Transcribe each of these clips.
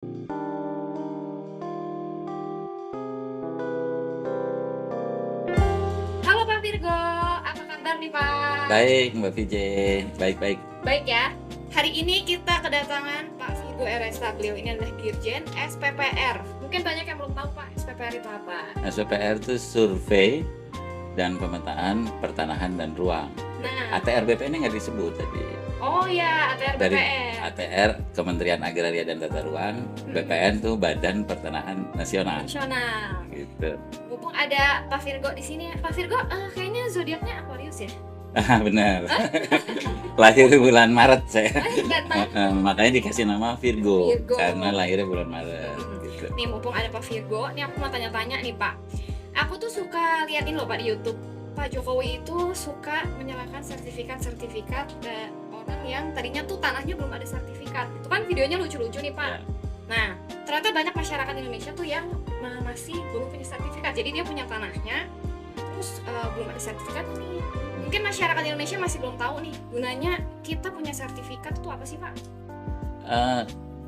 Halo Pak Virgo, apa kabar nih Pak? Baik Mbak VJ, baik-baik. Baik ya. Hari ini kita kedatangan Pak Virgo RSA. Beliau ini adalah Dirjen SPPR. Mungkin banyak yang belum tahu Pak, SPPR itu apa? SPPR itu survei dan pemetaan pertanahan dan ruang. Nah, ATR BPN ini nggak disebut tadi. oh ya, ATR Dari BPN. ATR Kementerian Agraria dan Tata Ruang, BPN tuh Badan Pertanahan Nasional. Nasional. Gitu. Mumpung ada Pak Virgo di sini. Pak Virgo, kayaknya zodiaknya Aquarius ya? Benar. Lahir bulan Maret saya. Bukan, Pak. Makanya dikasih nama Virgo, Virgo. karena lahirnya bulan Maret. Gitu. Nih mumpung ada Pak Virgo, nih aku mau tanya-tanya nih Pak. Aku tuh suka liatin loh Pak di YouTube. Pak Jokowi itu suka menyalakan sertifikat-sertifikat orang yang tadinya tuh tanahnya belum ada sertifikat. Itu kan videonya lucu-lucu nih Pak. Ya. Nah, ternyata banyak masyarakat Indonesia tuh yang masih belum punya sertifikat. Jadi dia punya tanahnya, terus belum ada sertifikat nih. Mungkin masyarakat Indonesia masih belum tahu nih gunanya kita punya sertifikat itu apa sih Pak?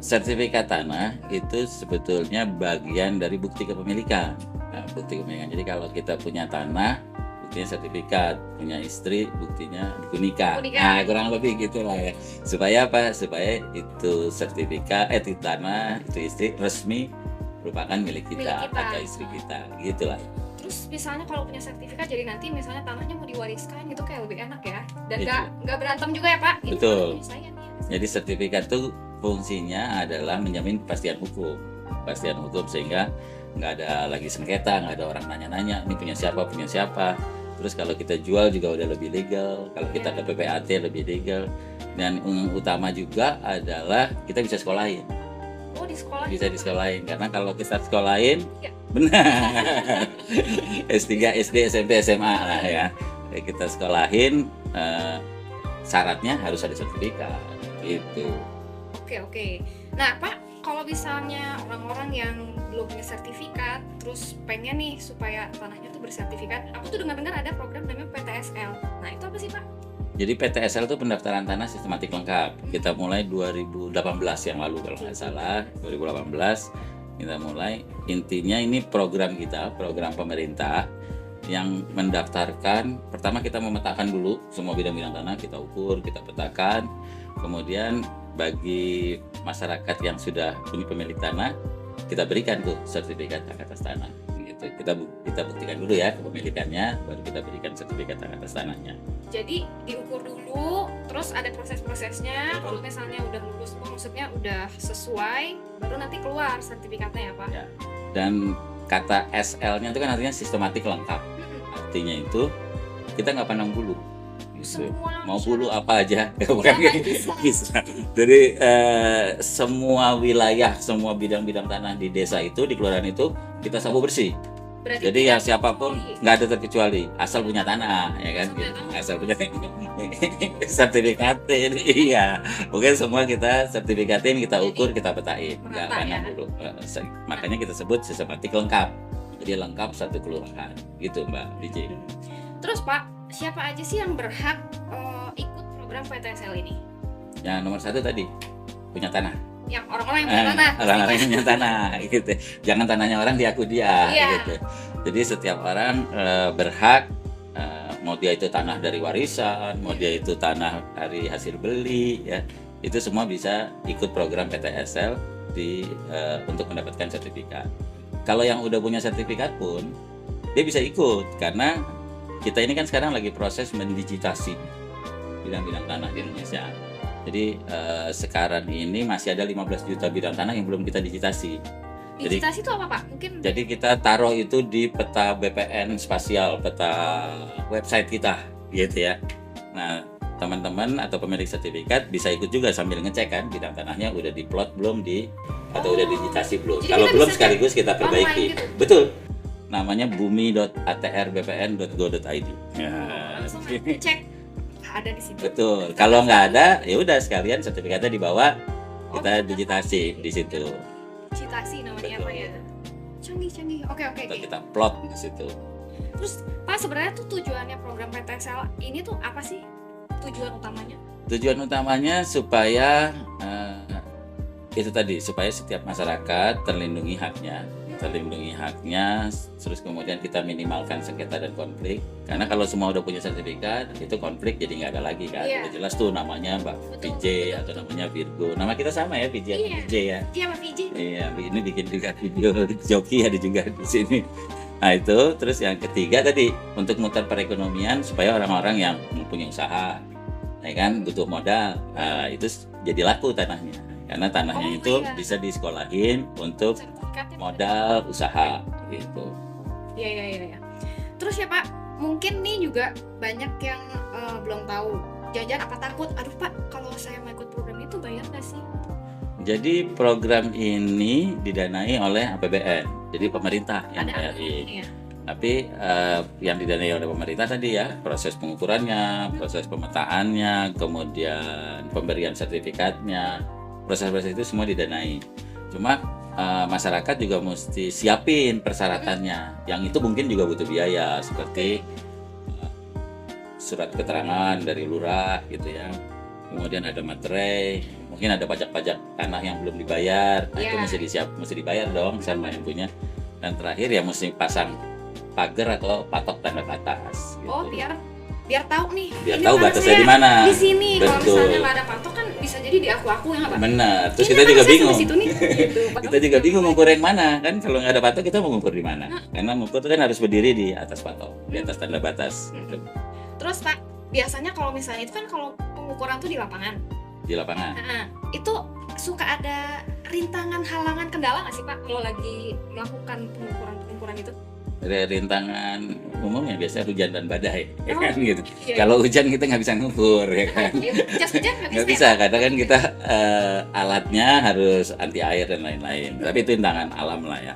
Sertifikat tanah itu sebetulnya bagian dari bukti kepemilikan. Nah, bukti kepemilikan. Jadi kalau kita punya tanah, buktinya sertifikat, punya istri, buktinya buku nikah. Nah, kurang lebih gitulah ya. Supaya apa? Supaya itu sertifikat, itu tanah, itu istri resmi merupakan milik kita atau istri kita, gitulah. Terus misalnya kalau punya sertifikat, jadi nanti misalnya tanahnya mau diwariskan gitu kayak lebih enak ya, dan Itu. nggak berantem juga ya Pak. Ini Betul. punya saya nih. Jadi sertifikat itu fungsinya adalah menjamin kepastian hukum, sehingga nggak ada lagi sengketa, nggak ada orang nanya-nanya ini punya siapa. Terus kalau kita jual juga udah lebih legal, kalau kita ke PPAT lebih legal, dan yang utama juga adalah kita bisa sekolahin. Oh, di sekolah Bisa disekolahin, karena kalau kita sekolahin, Ya. benar, S3, SD, SMP, SMA lah ya, kita sekolahin, syaratnya harus ada sertifikat, gitu. Oke. Nah Pak, kalau misalnya orang-orang yang belum punya sertifikat, terus pengen nih supaya tanahnya tuh bersertifikat, aku tuh dengar-dengar ada program namanya PTSL. Nah itu apa sih Pak? Jadi PTSL itu pendaftaran tanah sistematik lengkap. Kita mulai 2018 yang lalu kalau nggak salah, 2018 kita mulai. Intinya ini program kita, program pemerintah yang mendaftarkan. Pertama kita memetakan dulu semua bidang-bidang tanah, kita ukur, kita petakan. Kemudian bagi masyarakat yang sudah punya pemilik tanah, kita berikan tuh sertifikat hak atas tanah. Gitu. Kita buktikan dulu ya kepemilikannya, baru kita berikan sertifikat hak atas tanahnya. Jadi diukur dulu, terus ada proses-prosesnya. Kalau misalnya udah lulus, maksudnya udah sesuai, baru nanti keluar sertifikatnya ya Pak. Ya. Dan kata SL-nya itu kan artinya sistematik lengkap. Artinya itu kita nggak pandang bulu. Gitu. Mau bulu apa aja, bukan bisa. Jadi semua wilayah, semua bidang-bidang tanah di desa itu, di kelurahan itu kita sapu bersih. Berarti jadi ya siapapun nggak ada terkecuali, asal punya tanah, ya kan? Asal punya sertifikat, iya. Mungkin semua kita sertifikatin, kita ukur, kita petain, nggak pandang bulu. Makanya kita sebut sistematik lengkap. Jadi lengkap satu kelurahan, gitu Mbak Vijay. Terus Pak, siapa aja sih yang berhak ikut program PTSL ini? Yang nomor satu tadi, punya tanah. Yang orang-orang yang punya tanah. Orang-orang yang punya tanah, gitu. Jangan tanahnya orang diaku dia, gitu. Jadi setiap orang berhak, mau dia itu tanah dari warisan, mau dia itu tanah dari hasil beli, ya, itu semua bisa ikut program PTSL untuk mendapatkan sertifikat. Kalau yang udah punya sertifikat pun, dia bisa ikut karena kita ini kan sekarang lagi proses mendigitasi bidang-bidang tanah di Indonesia. Jadi sekarang ini masih ada 15 juta bidang tanah yang belum kita digitasi. Digitasi itu apa Pak? Mungkin. Jadi kita taruh itu di peta BPN spasial, peta website kita, gitu ya. Nah, teman-teman atau pemilik sertifikat bisa ikut juga sambil ngecek kan bidang tanahnya udah diplot belum atau udah digitasi belum. Kalau belum sekaligus kita perbaiki. Gitu. Betul. Namanya bumi.atrbpn.go.id. Ya. Langsung cek ada di situ. Betul. Kalau nggak ada, ya udah sekalian sertifikatnya dibawa, kita digitasi di situ. Digitasi namanya apa ya? Canggih. Oke. Kita plot di situ. Terus Pak, sebenarnya tuh tujuannya program PTSL ini tuh apa sih? Tujuan utamanya? Tujuan utamanya supaya itu tadi supaya setiap masyarakat terlindungi haknya, terus kemudian kita minimalkan sengketa dan konflik. Karena kalau semua udah punya sertifikat, itu konflik jadi nggak ada lagi kan. Iya. Udah jelas tuh namanya Mbak PJ atau namanya Virgo. Nama kita sama ya, PJ atau PJ ya. Iya Mbak PJ. Iya, ini bikin juga video joki ada juga di sini. Nah itu, terus yang ketiga tadi untuk mutar perekonomian supaya orang-orang yang mempunyai usaha, ya kan butuh modal, itu jadi laku tanahnya. Karena tanahnya itu bisa disekolahin untuk modal usaha gitu. Iya. Terus ya Pak, mungkin nih juga banyak yang belum tahu. Jangan apa takut, aduh Pak, kalau saya mau ikut program itu bayar nggak sih? Jadi program ini didanai oleh APBN, jadi pemerintah yang bayarin. Tapi yang didanai oleh pemerintah tadi ya, proses pengukurannya, proses pemetaannya, kemudian pemberian sertifikatnya, proses-proses itu semua didanai. Cuma masyarakat juga mesti siapin persyaratannya, yang itu mungkin juga butuh biaya seperti surat keterangan dari lurah gitu ya. Kemudian ada materai, mungkin ada pajak-pajak tanah yang belum dibayar, nah itu mesti dibayar dong sama yang punya. Dan terakhir ya mesti pasang pagar atau patok tanda batas. Gitu. Oh biar tahu nih. Biar tahu batasnya di mana. Di sini. Kalau misalnya nggak ada patok kan bisa jadi di aku yang apa? Benar. Terus kita juga bingung. Gitu. Kita juga bingung ngukur yang mana kan? Kalau nggak ada patok kita mau ngukur di mana? Karena ngukur itu kan harus berdiri di atas patok, di atas tanda batas. Gitu. Terus Pak, biasanya kalau misalnya itu kan kalau pengukuran tuh di lapangan. Di lapangan. Nah, itu suka ada rintangan, halangan, kendala nggak sih Pak kalau lagi melakukan pengukuran itu? Rintangan umumnya biasanya hujan dan badai, ya kan gitu. Iya. Kalau hujan kita nggak bisa ngukur, ya kan. Hujan nggak bisa, karena kan kita alatnya harus anti air dan lain-lain. Tapi itu rintangan alam lah ya.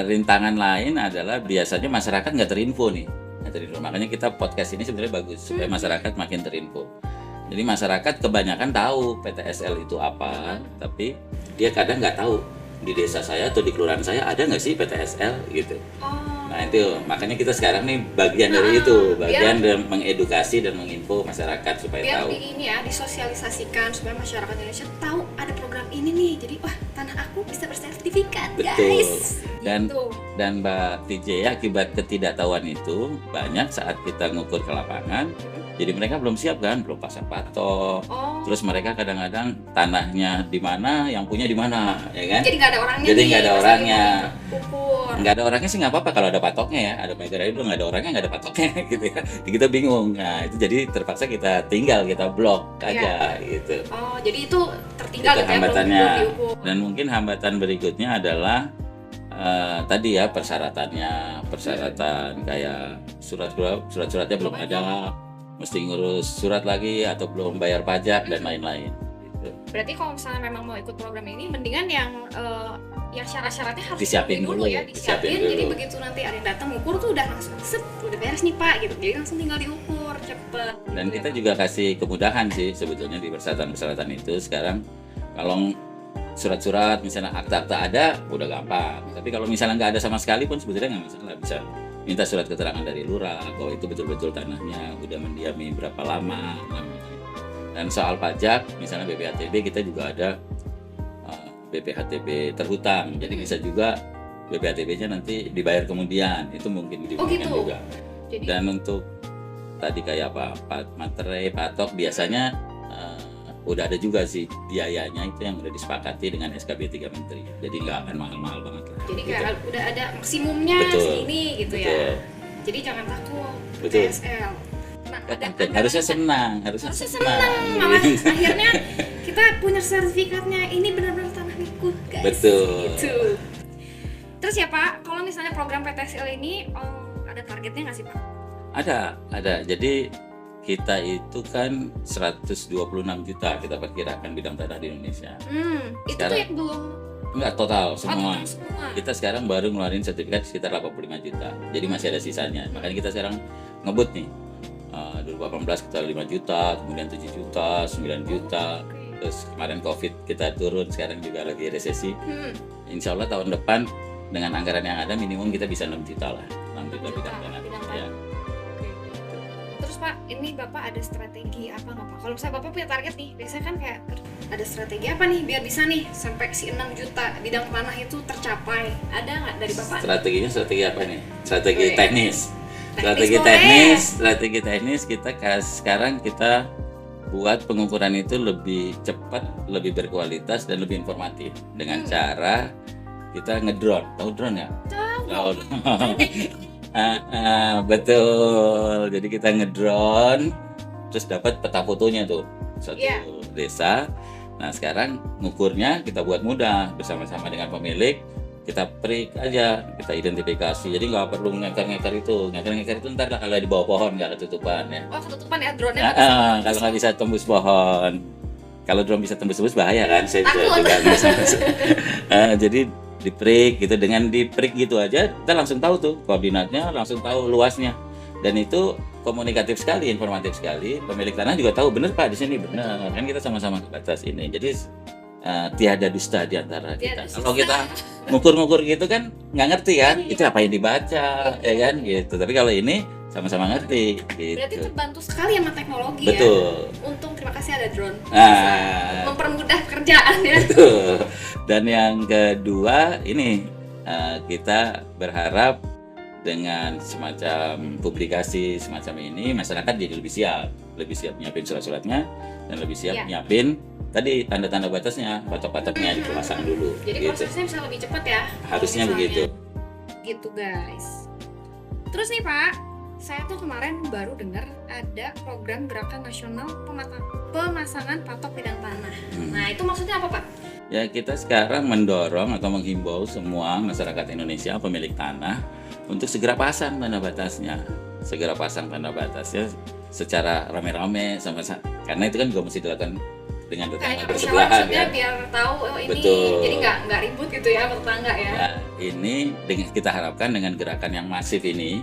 Rintangan lain adalah biasanya masyarakat nggak terinfo nih. Makanya kita podcast ini sebenarnya bagus supaya masyarakat makin terinfo. Jadi masyarakat kebanyakan tahu PTSL itu apa, tapi dia kadang nggak tahu di desa saya atau di kelurahan saya ada nggak sih PTSL gitu. Nah itu makanya kita sekarang nih bagian dari itu, bagian dari mengedukasi dan menginfo masyarakat supaya biar tahu. Biar disosialisasikan supaya masyarakat Indonesia tahu ada program ini nih. Jadi wah tanah aku bisa bersertifikat. Betul. Guys. Dan Mbak TJ akibat ketidaktahuan itu banyak saat kita ngukur ke lapangan. Jadi mereka belum siap kan, belum pasang patok. Terus mereka kadang-kadang tanahnya di mana, yang punya di mana, ya kan? Jadi nggak ada orangnya. Nggak ada orangnya sih nggak apa-apa kalau ada patoknya ya. Ada megarai itu nggak ada orangnya, nggak ada patoknya gitu ya. Kita bingung. Nah itu jadi terpaksa kita tinggal, kita blok aja gitu. Jadi itu tertinggal itu hambatannya. Belum diukur. Dan mungkin hambatan berikutnya adalah tadi ya persyaratan kayak surat-suratnya belum ada. Mesti ngurus surat lagi atau belum bayar pajak dan lain-lain. Gitu. Berarti kalau misalnya memang mau ikut program ini, mendingan yang syarat-syaratnya harus disiapin dulu ya. Jadi begitu nanti ada yang datang ukur tuh udah langsung udah beres nih Pak gitu. Jadi langsung tinggal diukur cepet. Dan gitu kita juga kasih kemudahan sih sebetulnya di persyaratan itu sekarang. Kalau surat-surat misalnya akta-akta ada udah gampang. Tapi kalau misalnya nggak ada sama sekali pun sebetulnya nggak masalah, bisa minta surat keterangan dari lurah kalau itu betul-betul tanahnya udah mendiami berapa lama. Dan soal pajak misalnya BPHTB kita juga ada BPHTB terhutang, jadi bisa juga BPHTB-nya nanti dibayar kemudian, itu mungkin dimungkinkan juga. Jadi, dan untuk tadi kayak apa materai patok biasanya udah ada juga sih biayanya itu yang udah disepakati dengan SKB 3 Menteri, jadi nggak akan mahal-mahal banget lah. Jadi kayak udah ada maksimumnya segini gitu ya. Jadi jangan takut PTSL. Nah, harusnya senang. Malah akhirnya kita punya sertifikatnya, ini benar-benar tanah milikku guys. Betul. Gitu. Terus ya Pak, kalau misalnya program PTSL ini ada targetnya nggak sih Pak? Ada. Jadi kita itu kan 126 juta kita perkirakan bidang tanah di Indonesia. Itu tuh yang belum enggak total semua. Kita sekarang baru ngeluarin sertifikat sekitar 85 juta. Jadi masih ada sisanya. Makanya kita sekarang ngebut nih. 2018 kita 5 juta, kemudian 7 juta, 9 juta. Terus kemarin Covid kita turun, sekarang juga lagi resesi. Insya Allah tahun depan dengan anggaran yang ada minimum kita bisa 6 juta lah. 6 juta bidang tanah. Ya. Terus Pak, ini Bapak ada strategi apa nggak Pak? Kalau misalnya Bapak punya target nih, biasanya kan kayak ada strategi apa nih biar bisa nih sampai si 6 juta bidang tanah itu tercapai. Ada nggak dari Bapak? Strateginya strategi apa nih? Strategi Oke. teknis. Strategi teknis kita sekarang kita buat pengukuran itu lebih cepat, lebih berkualitas dan lebih informatif dengan cara kita ngedrone. Tahu drone ya? Tahu. Betul. Jadi kita ngedrone terus dapat peta fotonya tuh satu desa. Nah, sekarang ngukurnya kita buat mudah bersama-sama dengan pemilik. Kita prik aja, kita identifikasi. Jadi nggak perlu ngeker itu ntar lah kalau di bawah pohon nggak ketutupan ya. Oh, ketutupan ya drone-nya. Kalau nggak bisa tembus pohon. Kalau drone bisa tembus bahaya kan? Saya Takut. juga bisa. Jadi di prik gitu, dengan di prik gitu aja kita langsung tahu tuh koordinatnya, langsung tahu luasnya. Dan itu komunikatif sekali, informatif sekali. Pemilik tanah juga tahu bener Pak di sini bener. Kan kita sama-sama ke batas ini. Jadi tiada dusta di antara kita. Kalau kita ngukur-ngukur gitu kan nggak ngerti kan, itu apa yang dibaca, ya kan gitu. Tapi kalau ini sama-sama ngerti. Gitu. Berarti terbantu sekali sama teknologi. Betul. Ya. Untung terima kasih ada drone. Nah, Mempermudah kerjaan ya. betul. Dan yang kedua ini kita berharap dengan semacam publikasi semacam ini masyarakat jadi lebih siap nyiapin surat-suratnya dan lebih siap nyiapin tadi tanda-tanda batasnya, patok-patoknya dipasang dulu. Jadi gitu. prosesnya bisa lebih cepat ya. Harusnya begitu. Gitu guys. Terus nih Pak, saya tuh kemarin baru dengar ada program gerakan nasional pemasangan patok bidang tanah. Nah itu maksudnya apa Pak? Ya kita sekarang mendorong atau menghimbau semua masyarakat Indonesia pemilik tanah untuk segera pasang tanda batasnya, secara rame-rame sama-sama. Karena itu kan juga mesti dilakukan dengan tetangga bersebelahan ya. Biar tahu ini. Betul. Jadi nggak ribut gitu ya tetangga ya. Nah, ini kita harapkan dengan gerakan masif ini,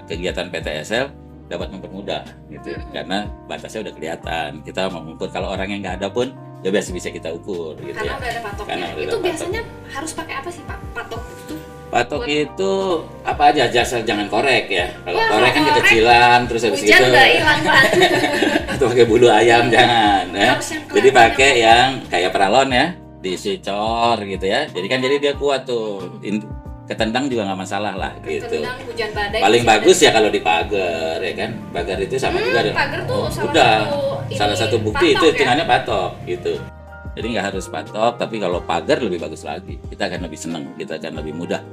kegiatan PTSL dapat mempermudah gitu. Karena batasnya udah kelihatan. Kita mengukur kalau orang yang nggak ada pun ya biasa bisa kita ukur gitu. Karena ya. udah ada patoknya. Itu biasanya harus pakai apa sih Pak? Patok itu? Patok itu apa aja, asal jangan korek ya. Kalau korek kan kekecilan terus habis hujan itu nggak hilang Pak. atau pakai bulu ayam jangan ya. Jadi pakai kelihatan. yang kayak peralon ya, diisi cor gitu ya. Jadi dia kuat tuh. Ketendang juga nggak masalah lah gitu. Ketendang, hujan badai. Paling bagus ya kalau dipagar ya kan. Pagar itu sama juga. Pagar tuh salah satu bukti itu hitungannya patok gitu. Jadi nggak harus patok, tapi kalau pagar lebih bagus lagi. Kita akan lebih senang, kita akan lebih mudah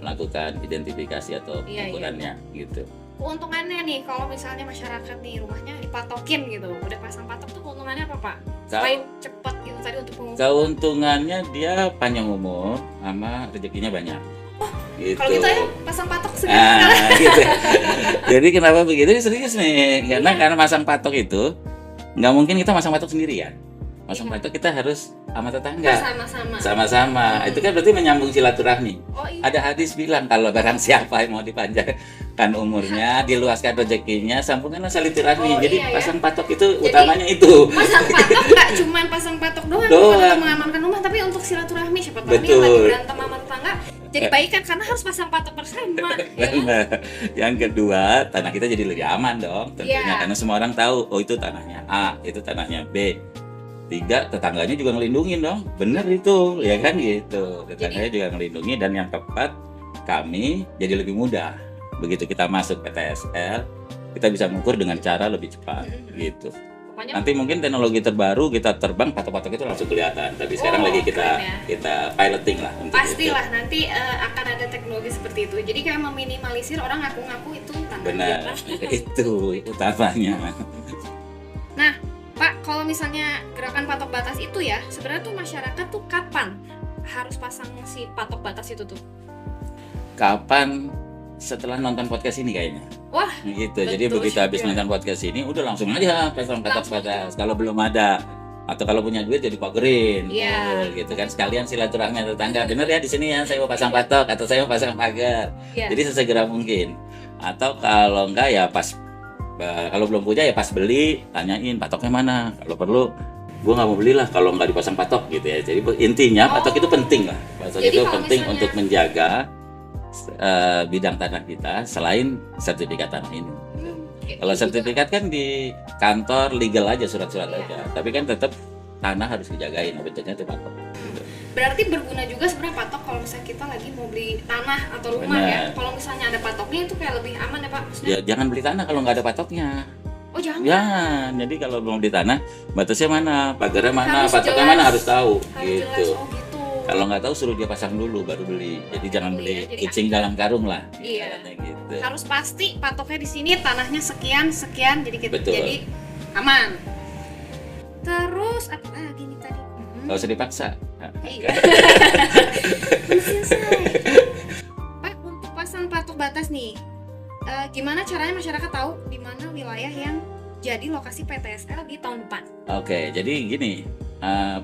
melakukan identifikasi atau pengukurannya gitu. Keuntungannya nih kalau misalnya masyarakat nih rumahnya dipatokin gitu, udah pasang patok tuh keuntungannya apa Pak? Selain cepat gitu tadi untuk pengukuran. Keuntungannya dia panjang umur sama rezekinya banyak. Gitu. Kalau gitu ya pasang patok segala. Gitu. Jadi kenapa begitu? Serius nih, karena masang patok itu nggak mungkin kita masang patok sendirian. Masang patok kita harus sama tetangga. Sama-sama. Itu kan berarti menyambung silaturahmi. Ada hadis bilang kalau barang siapa yang mau dipanjangkan umurnya, diluaskan rezekinya, sambungkanlah silaturahmi. Jadi pasang patok itu utamanya itu. Pasang patok nggak cuma pasang patok doang untuk mengamankan rumah, tapi untuk silaturahmi. Siapa tahu nih lagi berantem sama tetangga jadi baikan karena harus pasang patok bersama. Benar. Yang kedua, tanah kita jadi lebih aman dong tentunya karena semua orang tahu, oh itu tanahnya A, itu tanahnya B. 3, tetangganya juga ngelindungin dong, bener itu, ya kan gitu. Tetangganya juga ngelindungi dan yang keempat, kami jadi lebih mudah. Begitu kita masuk PTSL, kita bisa mengukur dengan cara lebih cepat, gitu. Pokoknya, nanti mungkin teknologi terbaru kita terbang patok-patok itu langsung kelihatan. Tapi sekarang lagi kita piloting lah. Pastilah itu. Nanti akan ada teknologi seperti itu. Jadi kayak meminimalisir orang ngaku-ngaku itu tanah. Benar, itu utamanya. Nah. Pak, kalau misalnya gerakan patok batas itu ya, sebenarnya tuh masyarakat tuh kapan harus pasang si patok batas itu tuh? Kapan? Setelah nonton podcast ini kayaknya. Wah, gitu. Jadi begitu habis nonton podcast ini, udah langsung aja pasang patok batas. Kalau belum ada atau kalau punya duit jadi pagerin, gitu kan. Sekalian silaturahmi tetangga. Bener ya di sini ya, saya mau pasang patok atau saya mau pasang pagar. Jadi sesegera mungkin. Atau kalau enggak ya kalau belum punya ya pas beli tanyain patoknya mana, kalau perlu gue nggak mau belilah kalau nggak dipasang patok gitu ya. Jadi intinya patok itu penting lah, patok itu penting untuk menjaga bidang tanah kita selain sertifikat tanah ini. Kalau sertifikat kan di kantor legal aja, surat-surat aja. Tapi kan tetap tanah harus dijagain, bentuknya itu patok. Berarti berguna juga sebenarnya patok kalau misalnya kita lagi mau beli tanah atau rumah. Benar. Ya. Kalau misalnya ada patoknya itu kayak lebih aman ya Pak. Maksudnya, Ya jangan beli tanah kalau nggak ada patoknya. oh jangan. Ya, jadi kalau belum di tanah, batasnya mana, pagarnya mana, Harus patoknya jelas. mana harus tahu, Harus gitu. jelas. Oh gitu. Kalau nggak tahu suruh dia pasang dulu baru beli. Jadi jangan Beli ya, beli jadi kucing dalam karung lah. Iya. Ibaratnya gitu. Harus pasti patoknya di sini, tanahnya sekian sekian, jadi kita Betul. jadi aman. Terus apa lagi nih tadi? Nggak usah dipaksa. Iya. Selesai. Pak, untuk pasang patok batas nih, gimana caranya masyarakat tahu di mana wilayah yang jadi lokasi PTSL di tahun depan? Oke, jadi gini,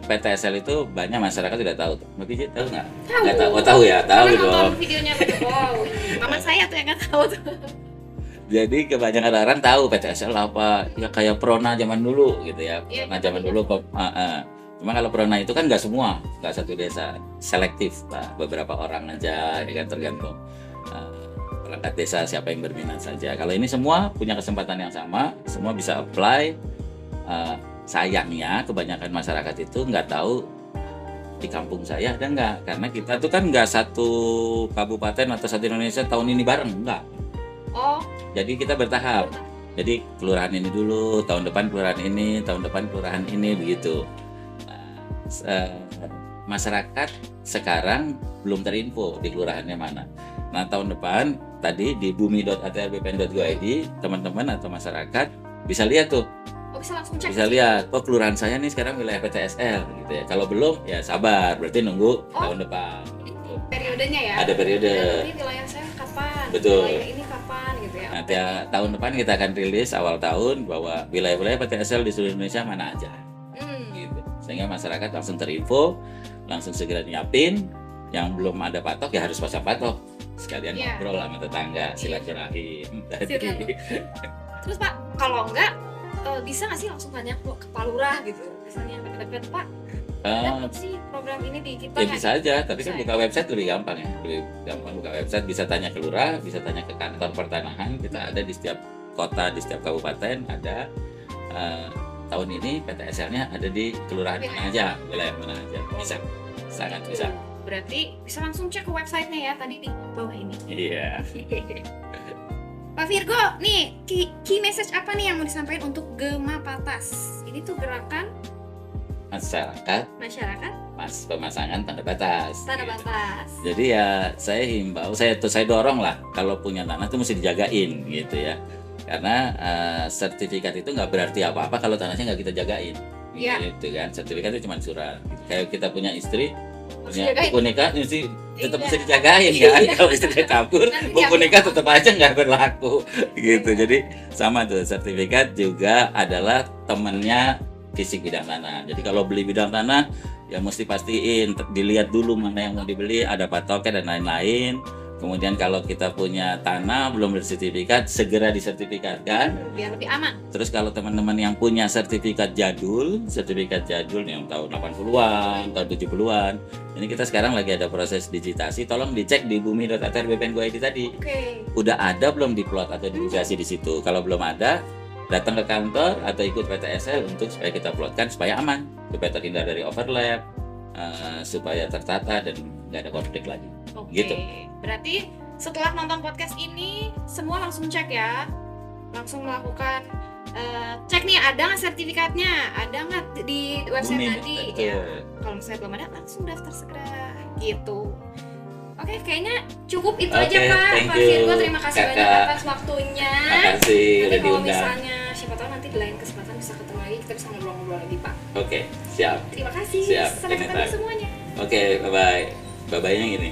PTSL itu banyak masyarakat tidak tahu. Mbak Pijit tahu nggak? Tahu. Nggak tahu. Oh tahu ya, tahu Karena dong. nonton videonya Pak Jokowi. Mama saya tuh yang nggak tahu tuh. Jadi kebanyakan orang tahu PTSL apa, ya kayak Prona zaman dulu gitu ya. Iya, Prona zaman dulu kok. Cuma kalau Prona itu kan nggak semua, nggak satu desa, selektif Pak. Beberapa orang aja, ya kan tergantung perangkat desa siapa yang berminat saja. Kalau ini semua punya kesempatan yang sama, semua bisa apply. Sayangnya kebanyakan masyarakat itu nggak tahu di kampung saya ada nggak, karena kita tuh kan nggak satu kabupaten atau satu Indonesia tahun ini bareng, nggak. Oh, Jadi kita bertahap. Jadi kelurahan ini dulu, tahun depan kelurahan ini, tahun depan kelurahan ini, begitu. Masyarakat sekarang belum terinfo di kelurahannya mana. Nah tahun depan tadi di bumi.atrbpn.go.id teman-teman atau masyarakat bisa lihat tuh, oh bisa langsung cek. bisa lihat, oh kelurahan saya nih sekarang wilayah PTSL gitu ya. Kalau belum ya sabar, berarti nunggu tahun depan. Gitu. Periodenya ya. Ada periode. Ini wilayah saya kapan? Betul. Wilayah ini kapan gitu ya. Nanti tahun depan kita akan rilis awal tahun bahwa wilayah-wilayah PTSL di seluruh Indonesia mana aja. Gitu. Sehingga masyarakat langsung terinfo, langsung segera nyiapin. Yang belum ada patok ya harus pasang patok. Sekalian Iya. ngobrol sama tetangga, silaturahim. Tadi. Terus Pak, kalau enggak bisa nggak sih langsung tanya ke Pak Lurah gitu, misalnya dekat-dekat Pak, ada nggak sih program ini di kita? Ya bisa aja, tapi kan Bisa buka website lebih gampang ya. Lebih gampang buka website, bisa tanya ke lurah, bisa tanya ke kantor pertanahan. Kita ada di setiap kota, di setiap kabupaten ada. Tahun ini PTSL-nya ada di kelurahan mana aja, wilayah mana aja. Bisa, sangat bisa. Berarti bisa langsung cek ke websitenya ya, tadi di bawah ini. Iya. Pak Virgo, nih key message apa nih yang mau disampaikan untuk Gema Patas? Ini tuh gerakan masyarakat Pemasangan tanda batas. tanda batas. Jadi ya saya himbau, saya dorong lah kalau punya tanah itu mesti dijagain gitu ya. Karena sertifikat itu nggak berarti apa-apa kalau tanahnya nggak kita jagain. Iya. Gitu kan. Sertifikat itu cuma surat. Kayak kita punya istri, Mesti punya jagain. buku nikah mesti tetap Iya. mesti dijagain kan. Iya. Kalau istrinya kabur, Nanti buku diambil. nikah tetap aja nggak berlaku gitu. Iya. Jadi sama tuh, sertifikat juga adalah temennya fisik bidang tanah. Jadi kalau beli bidang tanah ya mesti pastiin dilihat dulu mana yang mau dibeli, ada patoknya dan lain-lain. Kemudian kalau kita punya tanah belum bersertifikat, segera disertifikatkan. Biar lebih aman. Terus kalau teman-teman yang punya sertifikat jadul yang tahun 80-an, tahun 70-an, ini kita sekarang lagi ada proses digitasi, tolong dicek di bumi.atrbpn.go.id tadi. Oke. Udah ada belum diplot atau diinisiasi di situ? Kalau belum ada, datang ke kantor atau ikut PTSL untuk supaya kita plotkan supaya aman, supaya terhindar dari overlap, supaya tertata dan nggak ada konflik lagi. Oke. Gitu. Berarti setelah nonton podcast ini semua langsung cek ya, langsung melakukan cek nih ada nggak sertifikatnya, ada nggak di website Bumi, tadi betul. ya. Kalau misalnya belum ada langsung daftar segera gitu. Oke, kayaknya cukup itu aja Oke, Pak. thank Pak you, Virgo, terima kasih Kakak. banyak atas waktunya. Makasih Nanti udah kalau diundang. misalnya siapa tahu nanti di lain kesempatan bisa ketemu lagi, kita bisa ngobrol-ngobrol lagi Pak. Oke, siap. Terima kasih. Siap, Sampai ketemu anytime. semuanya. Oke, bye-bye. Bye-bye-nya gini.